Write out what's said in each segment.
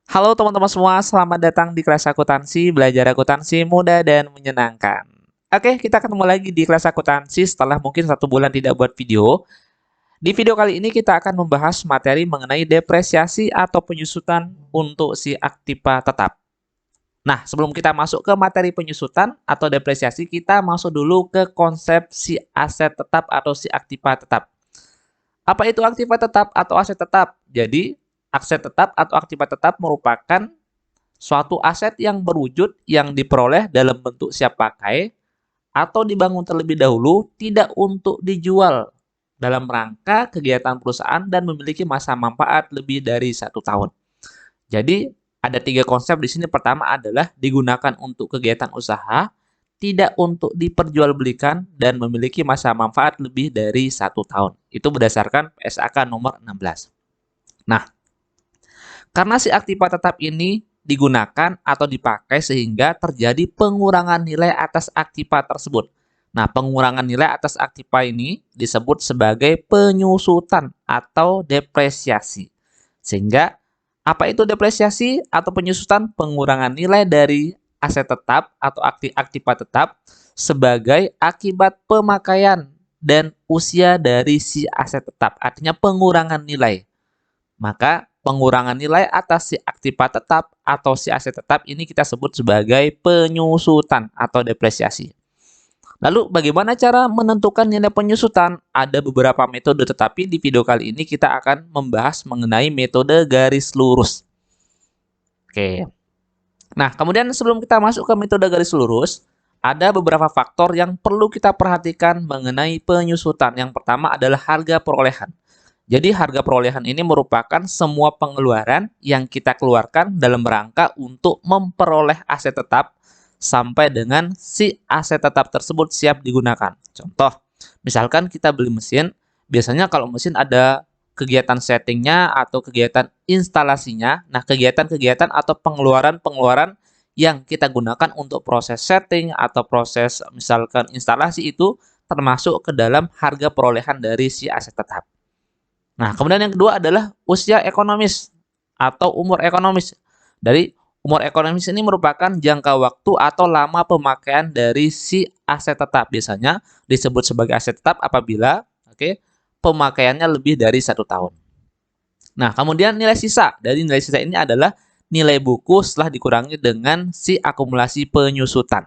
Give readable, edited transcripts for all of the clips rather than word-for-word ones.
Halo teman-teman semua, selamat datang di kelas akuntansi, belajar akuntansi mudah dan menyenangkan. Oke, kita ketemu lagi di kelas akuntansi setelah mungkin 1 bulan tidak buat video. Di video kali ini kita akan membahas materi mengenai depresiasi atau penyusutan untuk si aktiva tetap. Nah, sebelum kita masuk ke materi penyusutan atau depresiasi, kita masuk dulu ke konsep si aset tetap atau si aktiva tetap. Apa itu aktiva tetap atau aset tetap? Jadi, aset tetap atau aktiva tetap merupakan suatu aset yang berwujud yang diperoleh dalam bentuk siap pakai atau dibangun terlebih dahulu tidak untuk dijual dalam rangka kegiatan perusahaan dan memiliki masa manfaat lebih dari 1 tahun. Jadi ada 3 konsep di sini. Pertama adalah digunakan untuk kegiatan usaha, tidak untuk diperjualbelikan, dan memiliki masa manfaat lebih dari 1 tahun. Itu berdasarkan PSAK nomor 16. Nah, karena si aktiva tetap ini digunakan atau dipakai sehingga terjadi pengurangan nilai atas aktiva tersebut. Nah, pengurangan nilai atas aktiva ini disebut sebagai penyusutan atau depresiasi. Sehingga apa itu depresiasi atau penyusutan? Pengurangan nilai dari aset tetap atau aktiva tetap sebagai akibat pemakaian dan usia dari si aset tetap. Artinya pengurangan nilai. Maka pengurangan nilai atas si aktiva tetap atau si aset tetap ini kita sebut sebagai penyusutan atau depresiasi. Lalu bagaimana cara menentukan nilai penyusutan? Ada beberapa metode, tetapi di video kali ini kita akan membahas mengenai metode garis lurus. Oke. Nah, kemudian sebelum kita masuk ke metode garis lurus, ada beberapa faktor yang perlu kita perhatikan mengenai penyusutan. Yang pertama adalah harga perolehan. Jadi harga perolehan ini merupakan semua pengeluaran yang kita keluarkan dalam rangka untuk memperoleh aset tetap sampai dengan si aset tetap tersebut siap digunakan. Contoh, misalkan kita beli mesin, biasanya kalau mesin ada kegiatan settingnya atau kegiatan instalasinya. Nah, kegiatan-kegiatan atau pengeluaran-pengeluaran yang kita gunakan untuk proses setting atau proses misalkan instalasi itu termasuk ke dalam harga perolehan dari si aset tetap. Nah, kemudian yang kedua adalah usia ekonomis atau umur ekonomis. Dari umur ekonomis ini merupakan jangka waktu atau lama pemakaian dari si aset tetap. Biasanya disebut sebagai aset tetap apabila pemakaiannya lebih dari 1 tahun. Nah, kemudian nilai sisa. Dari nilai sisa ini adalah nilai buku setelah dikurangi dengan si akumulasi penyusutan.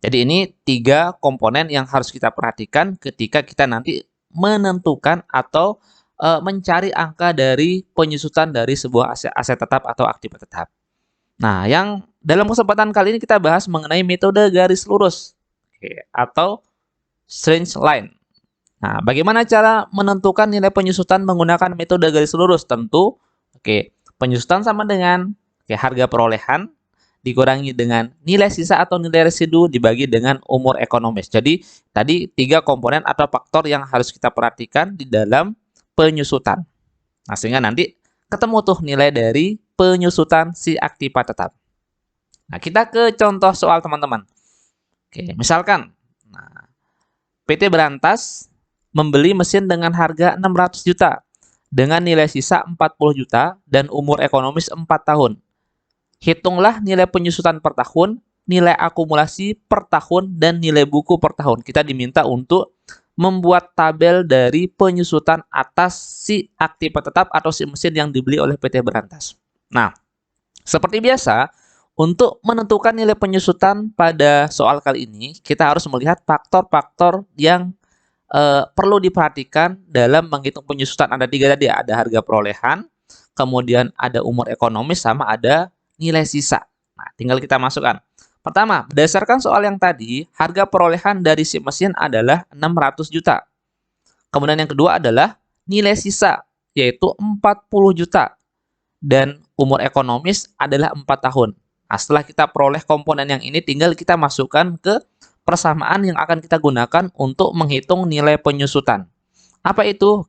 Jadi ini 3 komponen yang harus kita perhatikan ketika kita nanti menentukan atau mencari angka dari penyusutan dari sebuah aset tetap atau aktiva tetap. Nah, yang dalam kesempatan kali ini kita bahas mengenai metode garis lurus atau straight line. Nah, bagaimana cara menentukan nilai penyusutan menggunakan metode garis lurus? Tentu, penyusutan sama dengan harga perolehan dikurangi dengan nilai sisa atau nilai residu dibagi dengan umur ekonomis. Jadi, tadi 3 komponen atau faktor yang harus kita perhatikan di dalam penyusutan. Nah, sehingga nanti ketemu tuh nilai dari penyusutan si aktiva tetap. Nah, kita ke contoh soal teman-teman. Misalkan PT Berantas membeli mesin dengan harga 600 juta dengan nilai sisa 40 juta dan umur ekonomis 4 tahun. Hitunglah nilai penyusutan per tahun, nilai akumulasi per tahun, dan nilai buku per tahun. Kita diminta untuk membuat tabel dari penyusutan atas si aktiva tetap atau si mesin yang dibeli oleh PT Berantas. Nah, seperti biasa, untuk menentukan nilai penyusutan pada soal kali ini, kita harus melihat faktor-faktor yang perlu diperhatikan dalam menghitung penyusutan. Ada 3 tadi, ada harga perolehan, kemudian ada umur ekonomis, sama ada nilai sisa. Nah, tinggal kita masukkan. Pertama, berdasarkan soal yang tadi, harga perolehan dari si mesin adalah 600 juta. Kemudian yang kedua adalah nilai sisa, yaitu 40 juta. Dan umur ekonomis adalah 4 tahun. Nah, setelah kita peroleh komponen yang ini, tinggal kita masukkan ke persamaan yang akan kita gunakan untuk menghitung nilai penyusutan. Apa itu?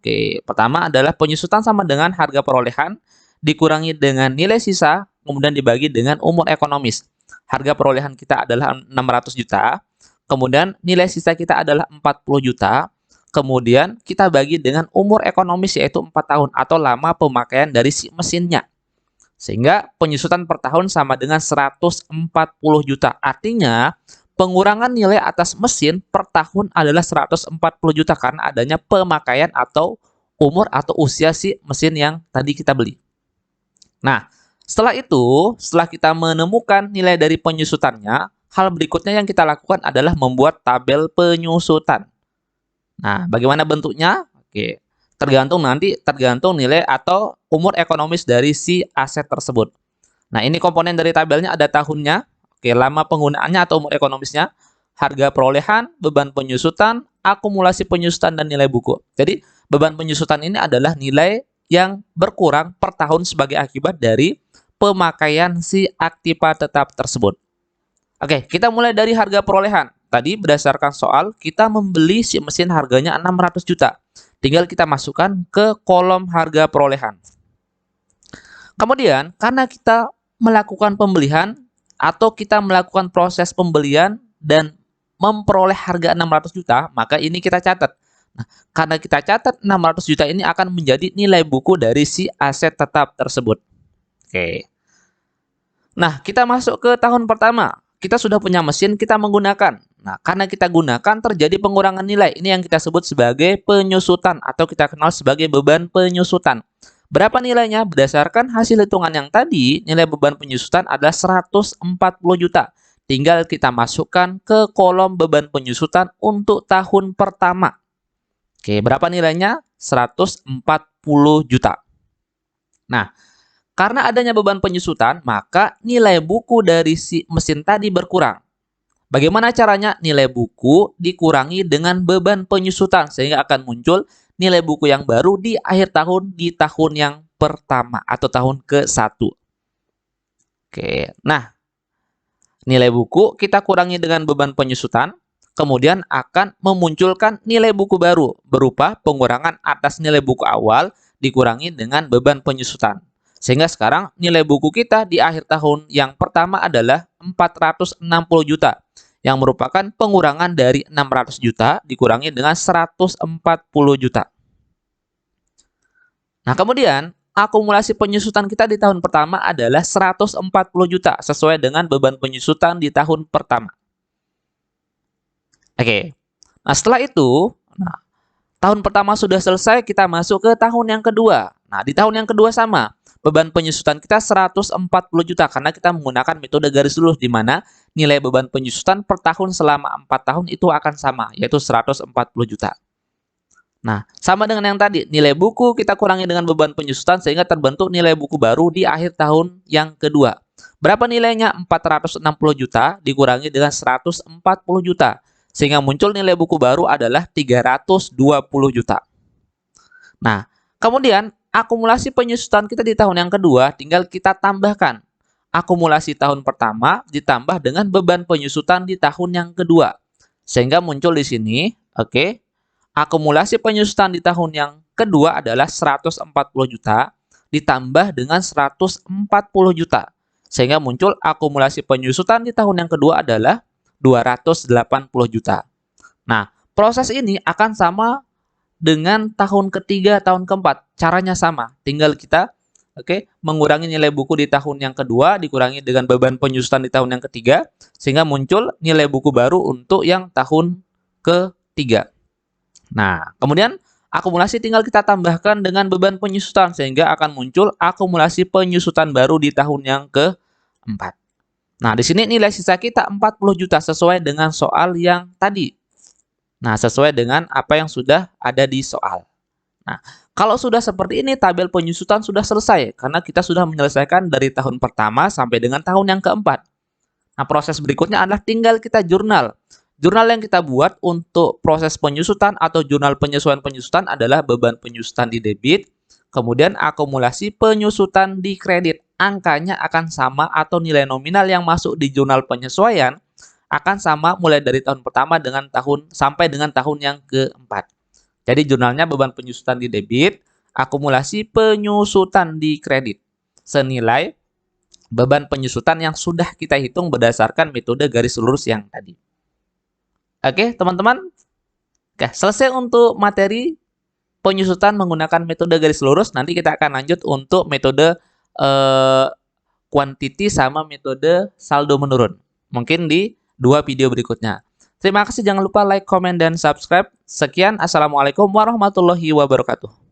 Pertama adalah penyusutan sama dengan harga perolehan dikurangi dengan nilai sisa, kemudian dibagi dengan umur ekonomis. Harga perolehan kita adalah 600 juta, kemudian nilai sisa kita adalah 40 juta, kemudian kita bagi dengan umur ekonomis yaitu 4 tahun atau lama pemakaian dari si mesinnya. Sehingga penyusutan per tahun sama dengan 140 juta. Artinya, pengurangan nilai atas mesin per tahun adalah 140 juta karena adanya pemakaian atau umur atau usia si mesin yang tadi kita beli. Nah, setelah itu, setelah kita menemukan nilai dari penyusutannya, hal berikutnya yang kita lakukan adalah membuat tabel penyusutan. Nah, bagaimana bentuknya? Oke, tergantung nilai atau umur ekonomis dari si aset tersebut. Nah, ini komponen dari tabelnya ada tahunnya, oke, lama penggunaannya atau umur ekonomisnya, harga perolehan, beban penyusutan, akumulasi penyusutan, dan nilai buku. Jadi, beban penyusutan ini adalah nilai yang berkurang per tahun sebagai akibat dari pemakaian si aktiva tetap tersebut. Oke, kita mulai dari harga perolehan. Tadi berdasarkan soal, kita membeli si mesin harganya 600 juta. Tinggal kita masukkan ke kolom harga perolehan. Kemudian, karena kita melakukan pembelian atau kita melakukan proses pembelian dan memperoleh harga 600 juta, maka ini kita catat. Nah, karena kita catat 600 juta ini akan menjadi nilai buku dari si aset tetap tersebut. Oke. Nah, kita masuk ke tahun pertama. Kita sudah punya mesin, kita menggunakan. Nah, karena kita gunakan terjadi pengurangan nilai. Ini yang kita sebut sebagai penyusutan atau kita kenal sebagai beban penyusutan. Berapa nilainya? Berdasarkan hasil hitungan yang tadi, nilai beban penyusutan adalah 140 juta. Tinggal kita masukkan ke kolom beban penyusutan untuk tahun pertama. Oke, berapa nilainya? 140 juta. Nah, karena adanya beban penyusutan, maka nilai buku dari si mesin tadi berkurang. Bagaimana caranya? Nilai buku dikurangi dengan beban penyusutan, sehingga akan muncul nilai buku yang baru di akhir tahun, di tahun yang pertama atau tahun ke-1. Oke, nah, nilai buku kita kurangi dengan beban penyusutan, kemudian akan memunculkan nilai buku baru, berupa pengurangan atas nilai buku awal dikurangi dengan beban penyusutan. Sehingga sekarang nilai buku kita di akhir tahun yang pertama adalah 460 juta. Yang merupakan pengurangan dari 600 juta dikurangi dengan 140 juta. Nah, kemudian akumulasi penyusutan kita di tahun pertama adalah 140 juta sesuai dengan beban penyusutan di tahun pertama. Oke. Nah, setelah itu, tahun pertama sudah selesai, kita masuk ke tahun yang kedua. Nah, di tahun yang kedua sama. Beban penyusutan kita 140 juta karena kita menggunakan metode garis lurus di mana nilai beban penyusutan per tahun selama 4 tahun itu akan sama, yaitu 140 juta. Nah, sama dengan yang tadi, nilai buku kita kurangi dengan beban penyusutan sehingga terbentuk nilai buku baru di akhir tahun yang kedua. Berapa nilainya? 460 juta dikurangi dengan 140 juta. Sehingga muncul nilai buku baru adalah 320 juta. Nah, kemudian akumulasi penyusutan kita di tahun yang kedua tinggal kita tambahkan. Akumulasi tahun pertama ditambah dengan beban penyusutan di tahun yang kedua. Sehingga muncul di sini, oke, akumulasi penyusutan di tahun yang kedua adalah 140 juta ditambah dengan 140 juta. Sehingga muncul akumulasi penyusutan di tahun yang kedua adalah 280 juta. Nah, proses ini akan sama dengan tahun ketiga, tahun keempat. Caranya sama, tinggal kita mengurangi nilai buku di tahun yang kedua, dikurangi dengan beban penyusutan di tahun yang ketiga, sehingga muncul nilai buku baru untuk yang tahun ketiga. Nah, kemudian akumulasi tinggal kita tambahkan dengan beban penyusutan, sehingga akan muncul akumulasi penyusutan baru di tahun yang keempat. Nah, di sini nilai sisa kita 40 juta sesuai dengan soal yang tadi. Nah, sesuai dengan apa yang sudah ada di soal. Nah, kalau sudah seperti ini, tabel penyusutan sudah selesai karena kita sudah menyelesaikan dari tahun pertama sampai dengan tahun yang keempat. Nah, proses berikutnya adalah tinggal kita jurnal. Jurnal yang kita buat untuk proses penyusutan atau jurnal penyesuaian penyusutan adalah beban penyusutan di debit, kemudian akumulasi penyusutan di kredit. Angkanya akan sama atau nilai nominal yang masuk di jurnal penyesuaian akan sama mulai dari tahun pertama dengan sampai dengan tahun yang keempat. Jadi jurnalnya beban penyusutan di debit, akumulasi penyusutan di kredit. Senilai beban penyusutan yang sudah kita hitung berdasarkan metode garis lurus yang tadi. Oke, teman-teman. Oke, selesai untuk materi penyusutan menggunakan metode garis lurus. Nanti kita akan lanjut untuk metode quantity sama metode saldo menurun. Mungkin di 2 video berikutnya. Terima kasih, jangan lupa like, comment, dan subscribe. Sekian, assalamualaikum warahmatullahi wabarakatuh.